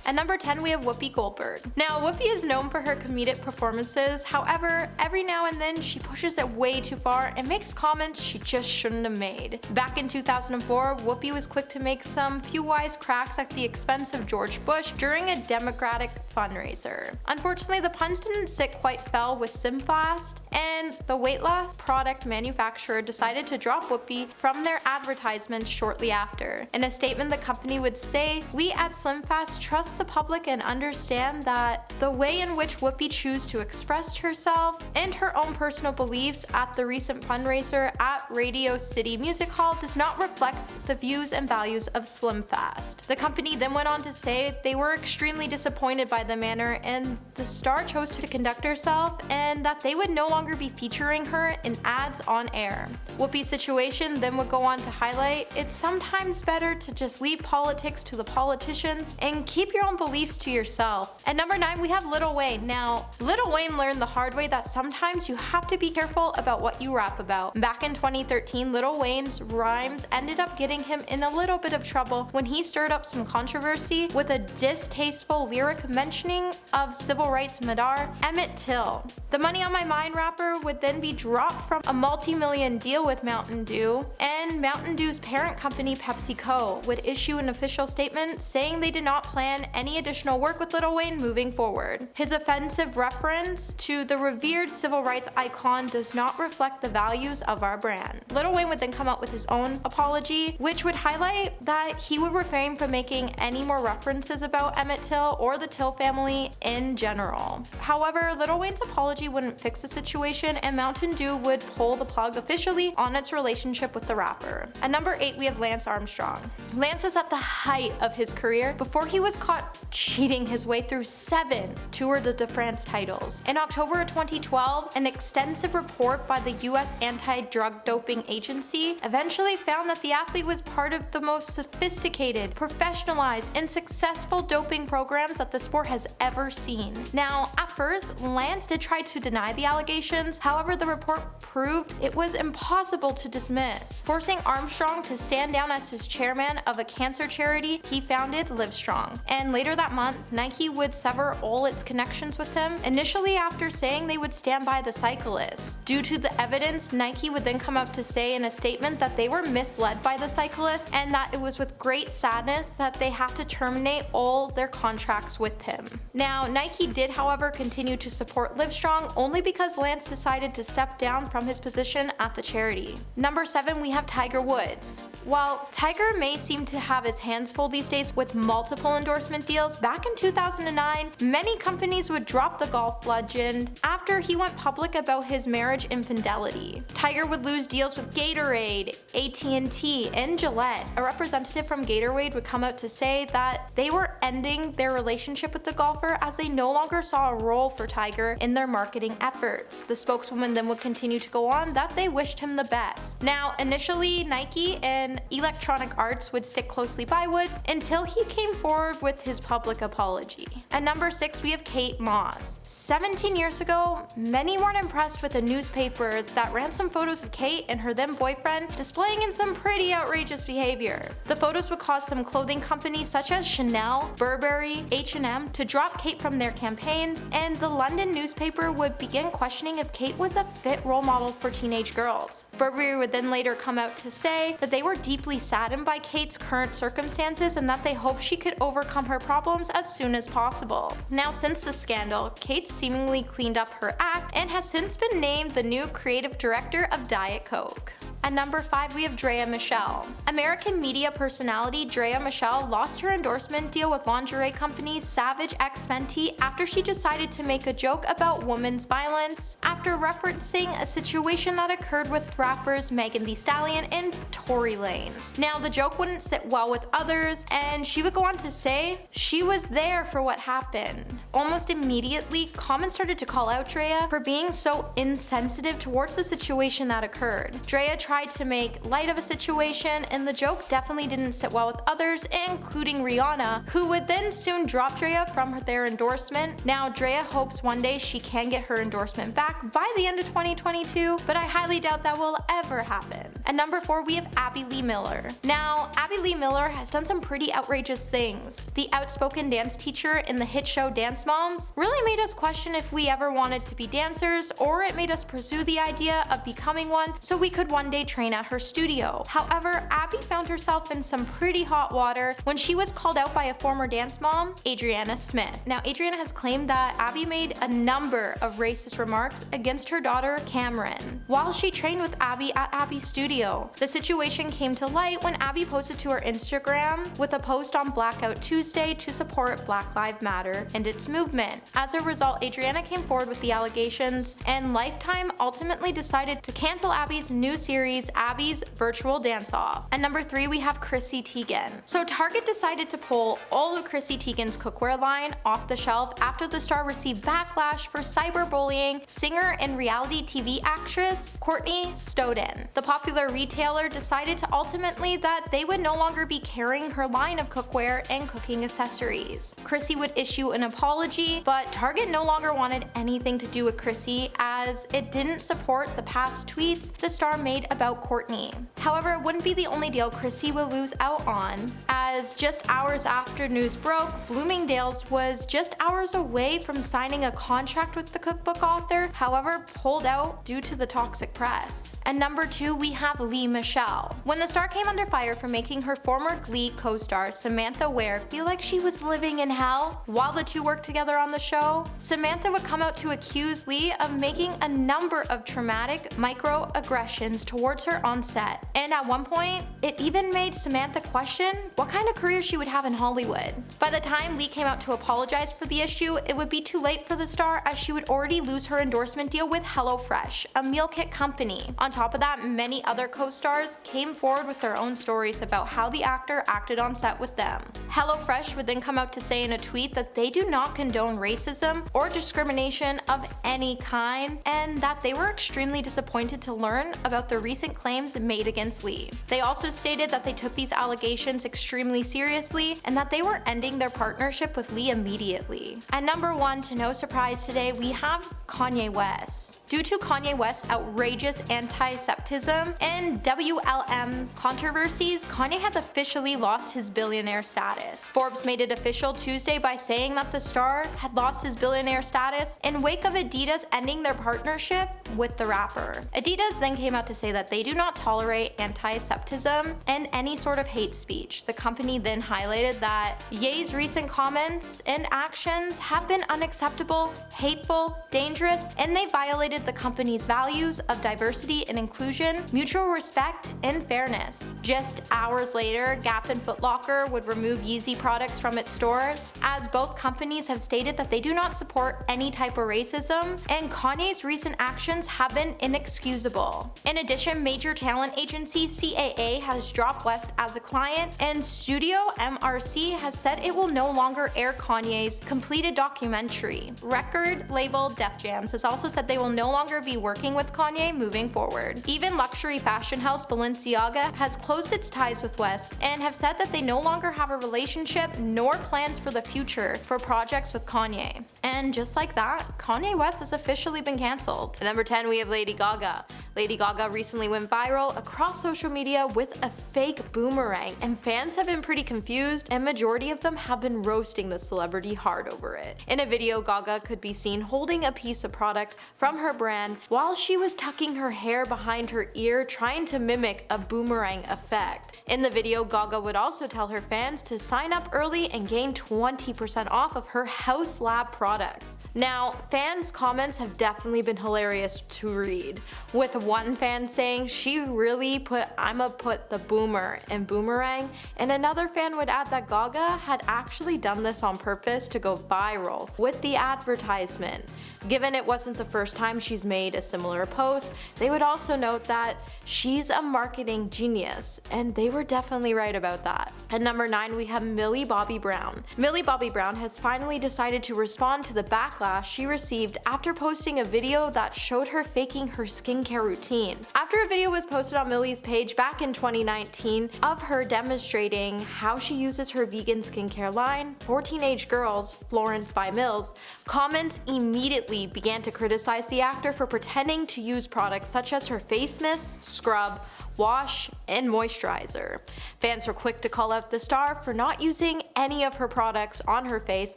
At number 10, we have Whoopi Goldberg. Now, Whoopi is known for her comedic performances, however, every now and then she pushes it way too far and makes comments she just shouldn't have made. Back in 2004, Whoopi was quick to make some few wise cracks at the expense of George Bush during a Democratic fundraiser. Unfortunately, the puns didn't sit quite well with SlimFast, and the weight loss product manufacturer decided to drop Whoopi from their advertisements shortly after. In a statement, the company would say, "We at SlimFast trust the public and understand that the way in which Whoopi chose to express herself and her own personal beliefs at the recent fundraiser at Radio City Music Hall does not reflect the views and values of SlimFast." The company then went on to say they were extremely disappointed by the manner and the star chose to conduct herself, and that they would no longer be featuring her in ads on air. Whoopi's situation then would go on to highlight it's sometimes better to just leave politics to the politicians and keep your own beliefs to yourself. At number 9, we have Lil Wayne. Now, Lil Wayne learned the hard way that sometimes you have to be careful about what you rap about. Back in 2013, Lil Wayne's rhymes ended up getting him in a little bit of trouble when he stirred up some controversy with a distasteful lyric mentioning of civil rights martyr Emmett Till. The Money on My Mind rapper would then be dropped from a multi-million deal with Mountain Dew, and Mountain Dew's parent company PepsiCo would issue an official statement saying they did not plan any additional work with Lil Wayne moving forward. His offensive reference to the revered civil rights icon does not reflect the values of our brand. Lil Wayne would then come out with his own apology, which would highlight that he would refrain from making any more references about Emmett Till or the Till family in general. However, Lil Wayne's apology wouldn't fix the situation, and Mountain Dew would pull the plug officially on its relationship with the rapper. At number 8, we have Lance Armstrong. Lance was at the height of his career before he was caught cheating his way through 7 Tour de France titles. In October of 2012, an extensive report by the US Anti-Drug Doping Agency eventually found that the athlete was part of the most sophisticated, professionalized, and successful doping programs that the sport has ever seen. Now, at first, Lance did try to deny the allegations, however, the report proved it was impossible to dismiss, forcing Armstrong to stand down as his chairman of a cancer charity he founded, Livestrong. And later that month, Nike would sever all its connections with him, initially after saying they would stand by the cyclists. Due to the evidence, Nike would then come up to say in a statement that they were misled by the cyclists and that it was with great sadness that they have to terminate all their contracts with him. Now, Nike did, however, continue to support Livestrong only because Lance decided to step down from his position at the charity. Number 7, we have Tiger Woods. While Tiger may seem to have his hands full these days with multiple endorsement deals, back in 2009, many companies would drop the golf legend after he went public about his marriage infidelity. Tiger would lose deals with Gatorade, AT&T, and Gillette. A representative from Gatorade would come out to say that they were ending their relationship with the golfer as they no longer saw a role for Tiger in their marketing efforts. The spokeswoman then would continue to go on that they wished him the best. Now, initially, Nike and Electronic Arts would stick closely by Woods until he came forward with his public apology. At number 6, we have Kate Moss. 17 years ago, many weren't impressed with a newspaper that ran some photos of Kate and her then boyfriend displaying in some pretty outrageous behavior. The photos would cause some clothing companies such as Chanel, Burberry, H&M to drop Kate from their campaigns, and the London newspaper would begin questioning if Kate was a fit role model for teenage girls. Burberry would then later come out to say that they were deeply saddened by Kate's current circumstances and that they hoped she could overcome her problems as soon as possible. Now, since the scandal, Kate seemingly cleaned up her act and has since been named the new creative director of Diet Coke. At number 5, we have Drea Michelle. American media personality Drea Michelle lost her endorsement deal with lingerie company Savage X Fenty after she decided to make a joke about women's violence after referencing a situation that occurred with rappers Megan Thee Stallion and Tory Lanez. Now, the joke wouldn't sit well with others, and she would go on to say she was there for what happened. Almost immediately, comments started to call out Drea for being so insensitive towards the situation that occurred. Drea tried tried to make light of a situation, and the joke definitely didn't sit well with others, including Rihanna, who would then soon drop Drea from their endorsement. Now, Drea hopes one day she can get her endorsement back by the end of 2022, but I highly doubt that will ever happen. At number 4, we have Abby Lee Miller. Now, Abby Lee Miller has done some pretty outrageous things. The outspoken dance teacher in the hit show Dance Moms really made us question if we ever wanted to be dancers, or it made us pursue the idea of becoming one so we could one day train at her studio. However, Abby found herself in some pretty hot water when she was called out by a former dance mom, Adriana Smith. Now, Adriana has claimed that Abby made a number of racist remarks against her daughter, Cameron, while she trained with Abby at Abby's studio. The situation came to light when Abby posted to her Instagram with a post on Blackout Tuesday to support Black Lives Matter and its movement. As a result, Adriana came forward with the allegations, and Lifetime ultimately decided to cancel Abby's new series, Abby's Virtual Dance-Off. At number 3, we have Chrissy Teigen. So Target decided to pull all of Chrissy Teigen's cookware line off the shelf after the star received backlash for cyberbullying singer and reality TV actress Courtney Stodden. The popular retailer decided to ultimately that they would no longer be carrying her line of cookware and cooking accessories. Chrissy would issue an apology, but Target no longer wanted anything to do with Chrissy as it didn't support the past tweets the star made about Courtney. However, it wouldn't be the only deal Chrissy will lose out on, as just hours after news broke, Bloomingdale's was just hours away from signing a contract with the cookbook author, however pulled out due to the toxic press. At number 2, we have Lea Michele. When the star came under fire for making her former Glee co-star Samantha Ware feel like she was living in hell while the two worked together on the show, Samantha would come out to accuse Lea of making a number of traumatic microaggressions towards her on set. And at one point, it even made Samantha question what kind of career she would have in Hollywood. By the time Lea came out to apologize for the issue, it would be too late for the star as she would already lose her endorsement deal with HelloFresh, a meal kit company. On top of that, many other co-stars came forward with their own stories about how the actor acted on set with them. HelloFresh would then come out to say in a tweet that they do not condone racism or discrimination of any kind, and that they were extremely disappointed to learn about the recent claims made against Lea. They also stated that they took these allegations extremely seriously and that they were ending their partnership with Lea immediately. At number 1, to no surprise today, we have Kanye West. Due to Kanye West's outrageous anti-Semitism and WLM controversies, Kanye has officially lost his billionaire status. Forbes made it official Tuesday by saying that the star had lost his billionaire status in wake of Adidas ending their partnership with the rapper. Adidas then came out to say that they do not tolerate anti-Semitism and any sort of hate speech. The company then highlighted that Ye's recent comments and actions have been unacceptable, hateful, dangerous, and they violated the company's values of diversity and inclusion, mutual respect, and fairness. Just hours later, Gap and Foot Locker would remove Yeezy products from its stores, as both companies have stated that they do not support any type of racism, and Kanye's recent actions have been inexcusable. In addition, major talent agency CAA has dropped West as a client, and Studio MRC has said it will no longer air Kanye's completed documentary. Record label Def Jam has also said they will no longer be working with Kanye moving forward. Even luxury fashion house Balenciaga has closed its ties with West and have said that they no longer have a relationship nor plans for the future for projects with Kanye. And just like that, Kanye West has officially been cancelled. At number 10, we have Lady Gaga. Lady Gaga recently went viral across social media with a fake boomerang, and fans have been pretty confused, and majority of them have been roasting the celebrity hard over it. In a video, Gaga could be seen holding a piece of product from her brand while she was tucking her hair behind her ear, trying to mimic a boomerang effect. In the video, Gaga would also tell her fans to sign up early and gain 20% off of her House Lab products. Now, fans' comments have definitely been hilarious to read, with one fan saying she really put "I'ma put the boomer" in boomerang, and another fan would add that Gaga had actually done this on purpose to go viral with the advertisement. Given it wasn't the first time she's made a similar post, they would also note that she's a marketing genius, and they were definitely right about that. At number 9, we have Millie Bobby Brown. Millie Bobby Brown has finally decided to respond to the backlash she received after posting a video that showed her faking her skincare routine. After After a video was posted on Millie's page back in 2019 of her demonstrating how she uses her vegan skincare line for teenage girls, Florence by Mills, comments immediately began to criticize the actor for pretending to use products such as her face mist, scrub, wash, and moisturizer. Fans were quick to call out the star for not using any of her products on her face,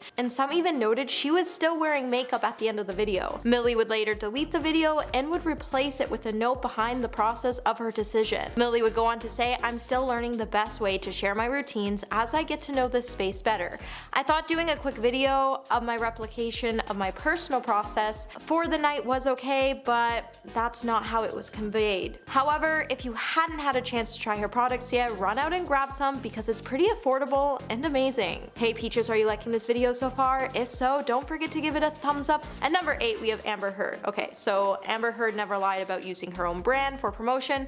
and some even noted she was still wearing makeup at the end of the video. Millie would later delete the video and would replace it with a note behind the process of her decision. Millie would go on to say, "I'm still learning the best way to share my routines as I get to know this space better. I thought doing a quick video of my replication of my personal process for the night was okay, but that's not how it was conveyed. However, if you hadn't had a chance to try her products yet, run out and grab some because it's pretty affordable and amazing." Hey Peaches, are you liking this video so far? If so, don't forget to give it a thumbs up. At number 8, we have Amber Heard. Okay, so Amber Heard never lied about using her own brand for promotion.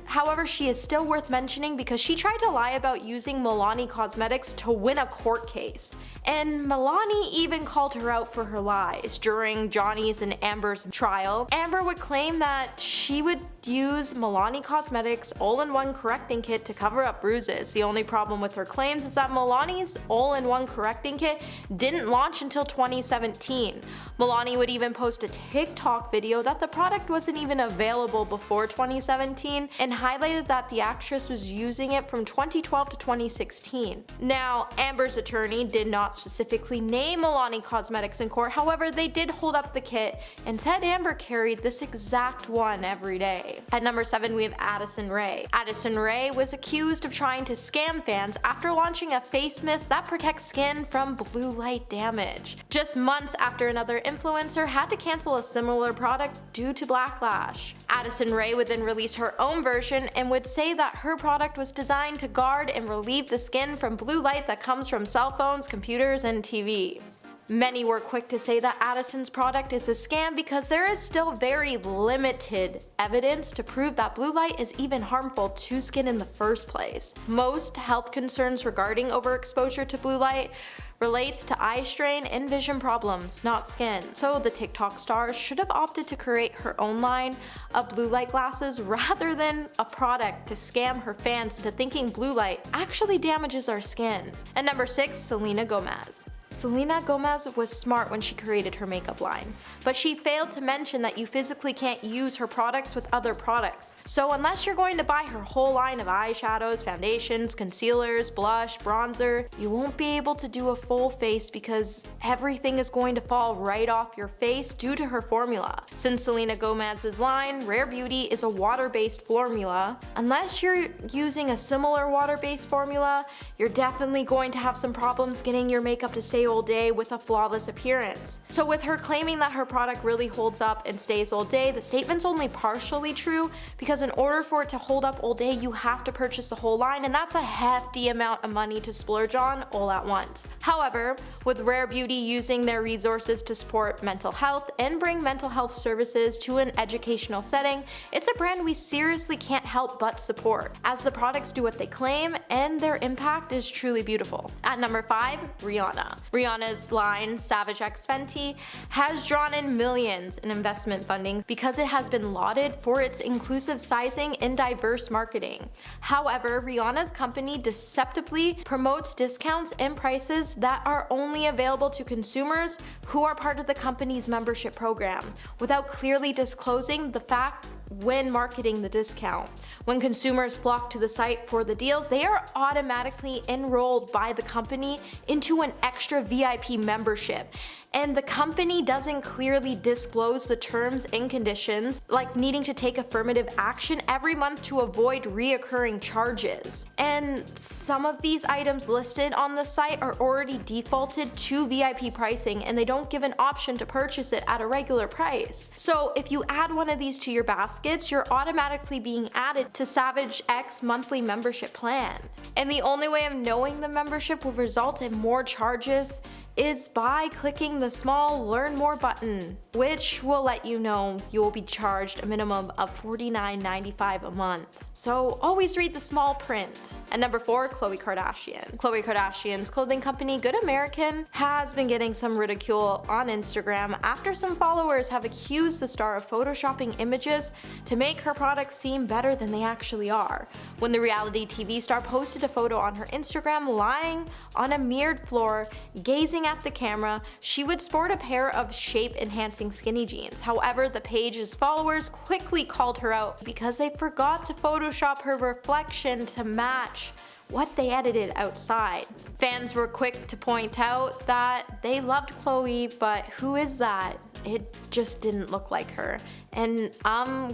However, she is still worth mentioning because she tried to lie about using Milani Cosmetics to win a court case. And Milani even called her out for her lies. During Johnny's and Amber's trial, Amber would claim that she would use Milani Cosmetics all-in-one correcting kit to cover up bruises. The only problem with her claims is that Milani's all-in-one correcting kit didn't launch until 2017. Milani would even post a TikTok video that the product wasn't even available before 2017 and highlighted that the actress was using it from 2012 to 2016. Now, Amber's attorney did not specifically name Milani Cosmetics in court, however they did hold up the kit and said Amber carried this exact one every day. At number 7, we have Addison Rae. Addison Rae was accused of trying to scam fans after launching a face mist that protects skin from blue light damage, just months after another influencer had to cancel a similar product due to backlash. Addison Rae would then release her own version and would say that her product was designed to guard and relieve the skin from blue light that comes from cell phones, computers, and TVs. Many were quick to say that Addison's product is a scam because there is still very limited evidence to prove that blue light is even harmful to skin in the first place. Most health concerns regarding overexposure to blue light relates to eye strain and vision problems, not skin. So the TikTok star should have opted to create her own line of blue light glasses rather than a product to scam her fans into thinking blue light actually damages our skin. At number 6, Selena Gomez. Selena Gomez was smart when she created her makeup line, but she failed to mention that you physically can't use her products with other products. So unless you're going to buy her whole line of eyeshadows, foundations, concealers, blush, bronzer, you won't be able to do a full face because everything is going to fall right off your face due to her formula. Since Selena Gomez's line, Rare Beauty, is a water-based formula, unless you're using a similar water-based formula, you're definitely going to have some problems getting your makeup to stay all day with a flawless appearance. So with her claiming that her product really holds up and stays all day, the statement's only partially true because in order for it to hold up all day, you have to purchase the whole line, and that's a hefty amount of money to splurge on all at once. However, with Rare Beauty using their resources to support mental health and bring mental health services to an educational setting, it's a brand we seriously can't help but support, as the products do what they claim and their impact is truly beautiful. At number 5, Rihanna. Rihanna's line, Savage X Fenty, has drawn in millions in investment funding because it has been lauded for its inclusive sizing and diverse marketing. However, Rihanna's company deceptively promotes discounts and prices that are only available to consumers who are part of the company's membership program, without clearly disclosing the fact when marketing the discount. When consumers flock to the site for the deals, they are automatically enrolled by the company into an extra VIP membership, and the company doesn't clearly disclose the terms and conditions, like needing to take affirmative action every month to avoid reoccurring charges. And some of these items listed on the site are already defaulted to VIP pricing, and they don't give an option to purchase it at a regular price. So if you add one of these to your baskets, you're automatically being added to Savage X monthly membership plan. And the only way of knowing the membership will result in more charges is by clicking the small Learn More button, which will let you know you will be charged a minimum of $49.95 a month. So always read the small print. And number 4, Khloe Kardashian. Khloe Kardashian's clothing company Good American has been getting some ridicule on Instagram after some followers have accused the star of photoshopping images to make her products seem better than they actually are. When the reality TV star posted a photo on her Instagram lying on a mirrored floor, gazing at the camera, she would sport a pair of shape-enhancing skinny jeans. However, the page's followers quickly called her out because they forgot to Photoshop her reflection to match what they edited outside. Fans were quick to point out that they loved Khloe, but who is that? It just didn't look like her. And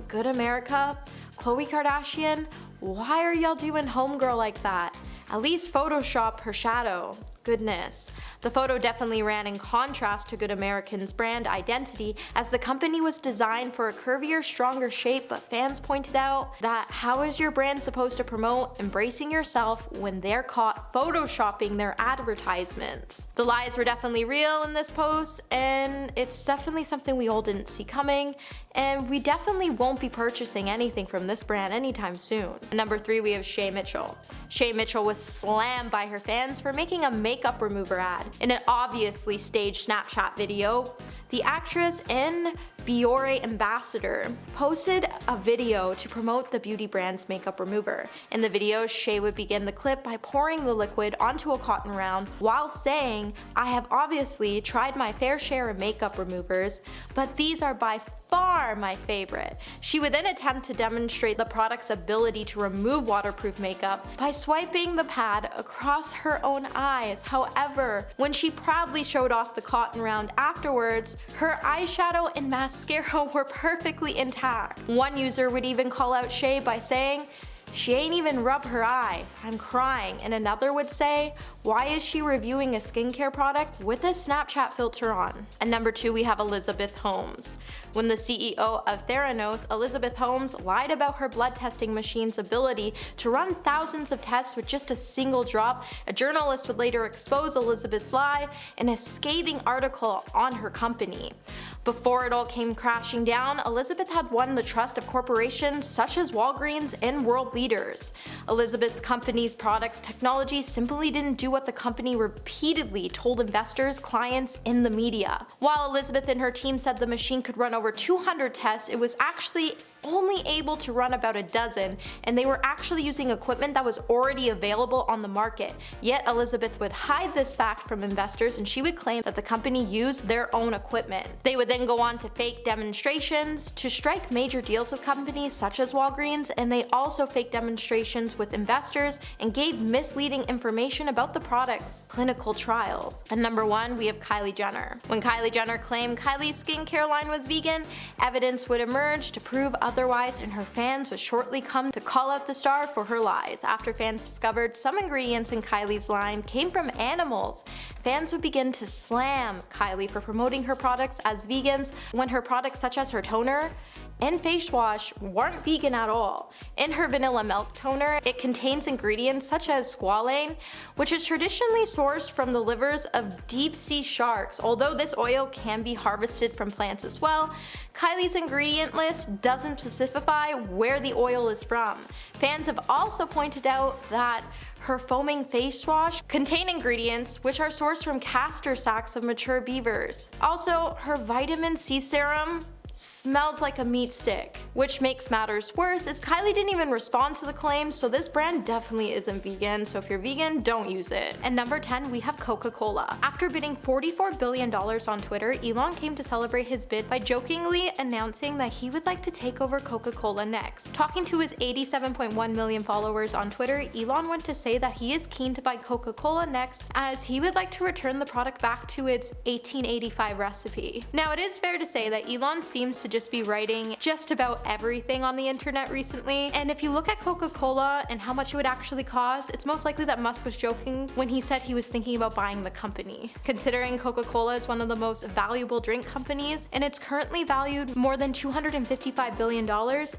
Good America, Khloe Kardashian, why are y'all doing homegirl like that? At least Photoshop her shadow. Goodness. The photo definitely ran in contrast to Good American's brand identity, as the company was designed for a curvier, stronger shape, but fans pointed out that how is your brand supposed to promote embracing yourself when they're caught photoshopping their advertisements? The lies were definitely real in this post, and it's definitely something we all didn't see coming, and we definitely won't be purchasing anything from this brand anytime soon. And number 3, we have Shay Mitchell. Shay Mitchell was slammed by her fans for making a makeup remover ad. In an obviously staged Snapchat video, the actress and Biore ambassador posted a video to promote the beauty brand's makeup remover. In the video, Shay would begin the clip by pouring the liquid onto a cotton round while saying, "I have obviously tried my fair share of makeup removers, but these are by far my favorite." She would then attempt to demonstrate the product's ability to remove waterproof makeup by swiping the pad across her own eyes. However, when she proudly showed off the cotton round afterwards, her eyeshadow and mascara were perfectly intact. One user would even call out Shay by saying, "She ain't even rubbed her eye, I'm crying," and another would say, "Why is she reviewing a skincare product with a Snapchat filter on?" And number 2, we have Elizabeth Holmes. When the CEO of Theranos, Elizabeth Holmes, lied about her blood testing machine's ability to run thousands of tests with just a single drop, a journalist would later expose Elizabeth's lie in a scathing article on her company. Before it all came crashing down, Elizabeth had won the trust of corporations such as Walgreens and world leaders. Elizabeth's company's products technology simply didn't do what the company repeatedly told investors, clients, and the media. While Elizabeth and her team said the machine could run over 200 tests, it was actually only able to run about a dozen, and they were actually using equipment that was already available on the market. Yet Elizabeth would hide this fact from investors, and she would claim that the company used their own equipment. They would then go on to fake demonstrations to strike major deals with companies such as Walgreens, and they also faked demonstrations with investors and gave misleading information about the product's clinical trials. And number 1, we have Kylie Jenner. When Kylie Jenner claimed Kylie's skincare line was vegan, evidence would emerge to prove otherwise, and her fans would shortly come to call out the star for her lies. After fans discovered some ingredients in Kylie's line came from animals, fans would begin to slam Kylie for promoting her products as vegans when her products such as her toner and face wash weren't vegan at all. In her vanilla milk toner, it contains ingredients such as squalane, which is traditionally sourced from the livers of deep-sea sharks. Although this oil can be harvested from plants as well, Kylie's ingredient list doesn't specify where the oil is from. Fans have also pointed out that her foaming face wash contain ingredients which are sourced from castor sacs of mature beavers. Also, her vitamin C serum smells like a meat stick. Which makes matters worse is Kylie didn't even respond to the claims, so this brand definitely isn't vegan, so if you're vegan, don't use it. And number 10, we have Coca-Cola. After bidding $44 billion on Twitter, Elon came to celebrate his bid by jokingly announcing that he would like to take over Coca-Cola next. Talking to his 87.1 million followers on Twitter, Elon went to say that he is keen to buy Coca-Cola next, as he would like to return the product back to its 1885 recipe. Now, it is fair to say that Elon seems seems to just be writing just about everything on the internet recently. And if you look at Coca-Cola and how much it would actually cost, it's most likely that Musk was joking when he said he was thinking about buying the company. Considering Coca-Cola is one of the most valuable drink companies, and it's currently valued more than $255 billion,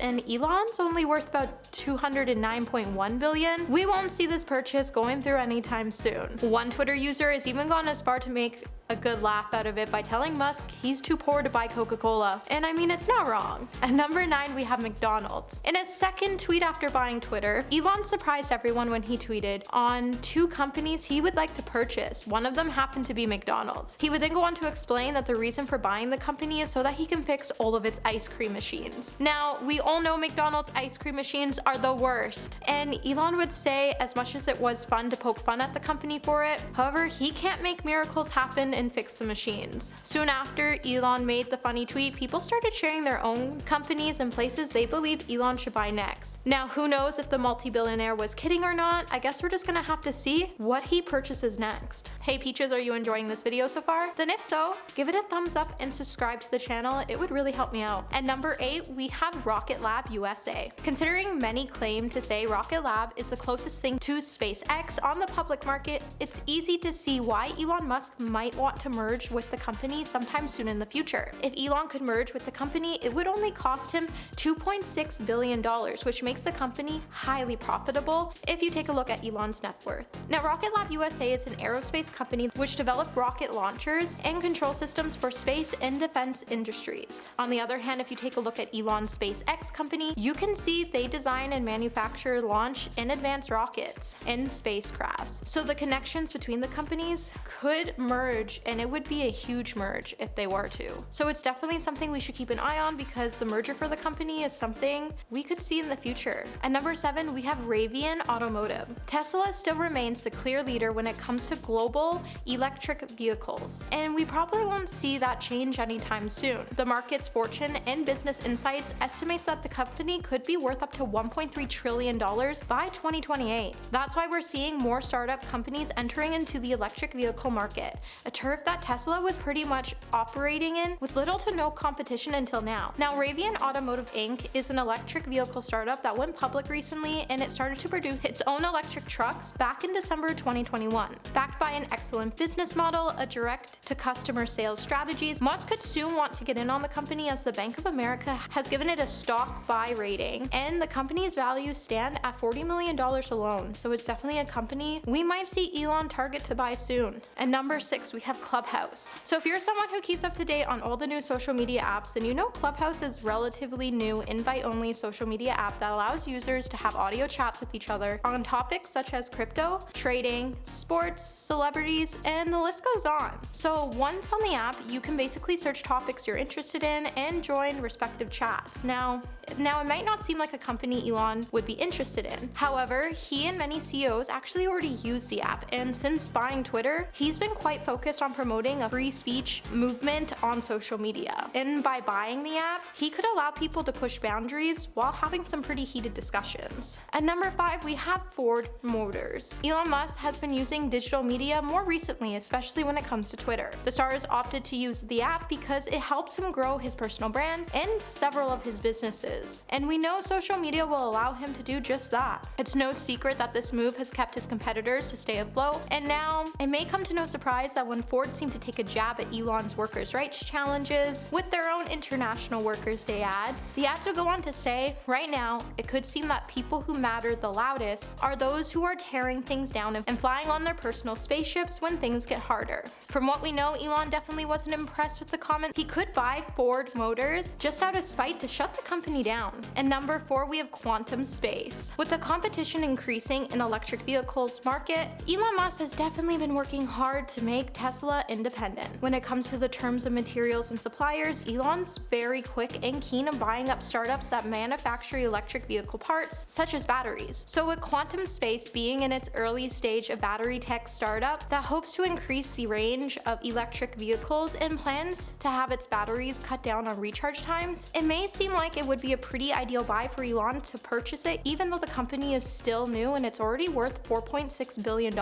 and Elon's only worth about $209.1 billion, we won't see this purchase going through anytime soon. One Twitter user has even gone as far to make a good laugh out of it by telling Musk he's too poor to buy Coca-Cola. And I mean, it's not wrong. At number 9, we have McDonald's. In his second tweet after buying Twitter, Elon surprised everyone when he tweeted on 2 companies he would like to purchase. One of them happened to be McDonald's. He would then go on to explain that the reason for buying the company is so that he can fix all of its ice cream machines. Now, we all know McDonald's ice cream machines are the worst. And Elon would say, as much as it was fun to poke fun at the company for it, however, he can't make miracles happen and fix the machines. Soon after Elon made the funny tweet, people started sharing their own companies and places they believed Elon should buy next. Now, who knows if the multi-billionaire was kidding or not? I guess we're just gonna have to see what he purchases next. Hey Peaches, are you enjoying this video so far? Then if so, give it a thumbs up and subscribe to the channel. It would really help me out. At number 8, we have Rocket Lab USA. Considering many claim to say Rocket Lab is the closest thing to SpaceX on the public market, it's easy to see why Elon Musk might want to merge with the company sometime soon in the future. If Elon could merge with the company, it would only cost him $2.6 billion, which makes the company highly profitable if you take a look at Elon's net worth. Now, Rocket Lab USA is an aerospace company which developed rocket launchers and control systems for space and defense industries. On the other hand, if you take a look at Elon's SpaceX company, you can see they design and manufacture, launch, and advance rockets and spacecrafts. So the connections between the companies could merge, and it would be a huge merge if they were to. So it's definitely something we should keep an eye on, because the merger for the company is something we could see in the future. At number 7, we have Rivian Automotive. Tesla still remains the clear leader when it comes to global electric vehicles, and we probably won't see that change anytime soon. The market's Fortune and Business Insights estimates that the company could be worth up to $1.3 trillion by 2028. That's why we're seeing more startup companies entering into the electric vehicle market, a turf that Tesla was pretty much operating in with little to no competition until now. Now, Rivian Automotive Inc. is an electric vehicle startup that went public recently, and it started to produce its own electric trucks back in December 2021. Backed by an excellent business model, a direct-to-customer sales strategies, Musk could soon want to get in on the company, as the Bank of America has given it a stock buy rating, and the company's values stand at $40 million alone, so it's definitely a company we might see Elon target to buy soon. And number 6, we have Clubhouse. So if you're someone who keeps up to date on all the new social media apps, then you know Clubhouse is relatively new invite-only social media app that allows users to have audio chats with each other on topics such as crypto, trading, sports, celebrities, and the list goes on. So once on the app, you can basically search topics you're interested in and join respective chats. Now it might not seem like a company Elon would be interested in. However, he and many CEOs actually already use the app, and since buying Twitter, he's been quite focused on promoting a free speech movement on social media. And by buying the app, he could allow people to push boundaries while having some pretty heated discussions. At number 5, we have Ford Motors. Elon Musk has been using digital media more recently, especially when it comes to Twitter. The star has opted to use the app because it helps him grow his personal brand and several of his businesses. And we know social media will allow him to do just that. It's no secret that this move has kept his competitors to stay afloat, and now it may come to no surprise that when Ford seemed to take a jab at Elon's workers' rights challenges with their own International Workers' Day ads, the ads would go on to say, right now, it could seem that people who matter the loudest are those who are tearing things down and flying on their personal spaceships when things get harder. From what we know, Elon definitely wasn't impressed with the comment. He could buy Ford Motors just out of spite to shut the company down. And number 4, we have quantum space. With the competition increasing in electric vehicles market, Elon Musk has definitely been working hard to make Tesla independent. When it comes to the terms of materials and suppliers, Elon's very quick and keen on buying up startups that manufacture electric vehicle parts, such as batteries. So with quantum space being in its early stage of battery tech startup that hopes to increase the range of electric vehicles and plans to have its batteries cut down on recharge times, it may seem like it would be a pretty ideal buy for Elon to purchase it, even though the company is still new and it's already worth $4.6 billion.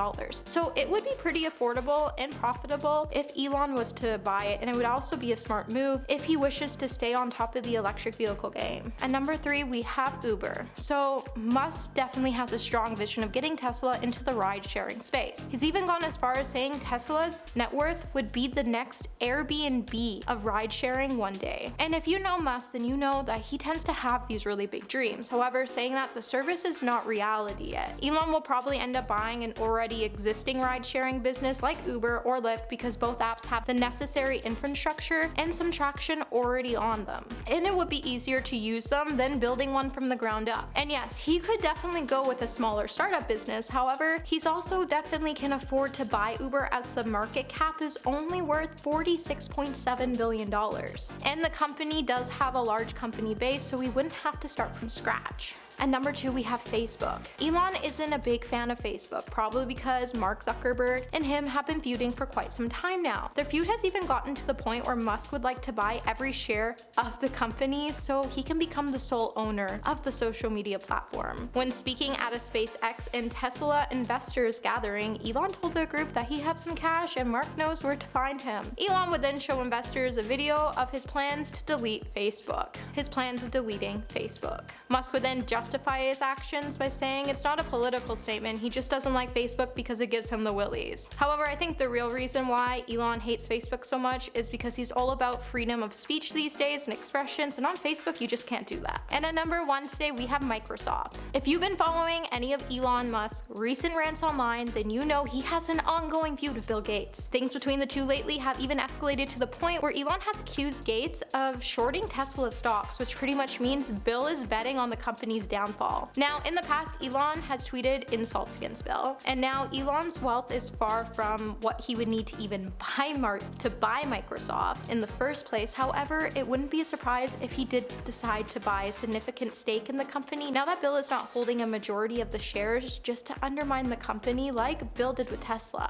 So it would be pretty affordable and profitable if Elon was to buy it, and it would also be a smart move if he he wishes to stay on top of the electric vehicle game. At number 3, we have Uber. So Musk definitely has a strong vision of getting Tesla into the ride-sharing space. He's even gone as far as saying Tesla's net worth would be the next Airbnb of ride-sharing one day. And if you know Musk, then you know that he tends to have these really big dreams. However, saying that the service is not reality yet. Elon will probably end up buying an already existing ride-sharing business like Uber or Lyft because both apps have the necessary infrastructure and some traction already on them. And it would be easier to use them than building one from the ground up. And yes, he could definitely go with a smaller startup business. However, he's also definitely can afford to buy Uber as the market cap is only worth $46.7 billion. And the company does have a large company base, so we wouldn't have to start from scratch. At number 2, we have Facebook. Elon isn't a big fan of Facebook, probably because Mark Zuckerberg and him have been feuding for quite some time now. Their feud has even gotten to the point where Musk would like to buy every share of the company so he can become the sole owner of the social media platform. When speaking at a SpaceX and Tesla investors gathering, Elon told the group that he had some cash and Mark knows where to find him. Elon would then show investors a video of his plans to delete Facebook. His plans of deleting Facebook. Musk would then justify his actions by saying it's not a political statement, he just doesn't like Facebook because it gives him the willies. However, I think the real reason why Elon hates Facebook so much is because he's all about freedom of speech these days and expressions, and on Facebook you just can't do that. And at number 1 today we have Microsoft. If you've been following any of Elon Musk's recent rants online, then you know he has an ongoing feud with Bill Gates. Things between the two lately have even escalated to the point where Elon has accused Gates of shorting Tesla stocks, which pretty much means Bill is betting on the company's downfall. Now, in the past, Elon has tweeted insults against Bill, and now Elon's wealth is far from what he would need to even buy Microsoft in the first place. However, it wouldn't be a surprise if he did decide to buy a significant stake in the company now that Bill is not holding a majority of the shares, just to undermine the company like Bill did with Tesla.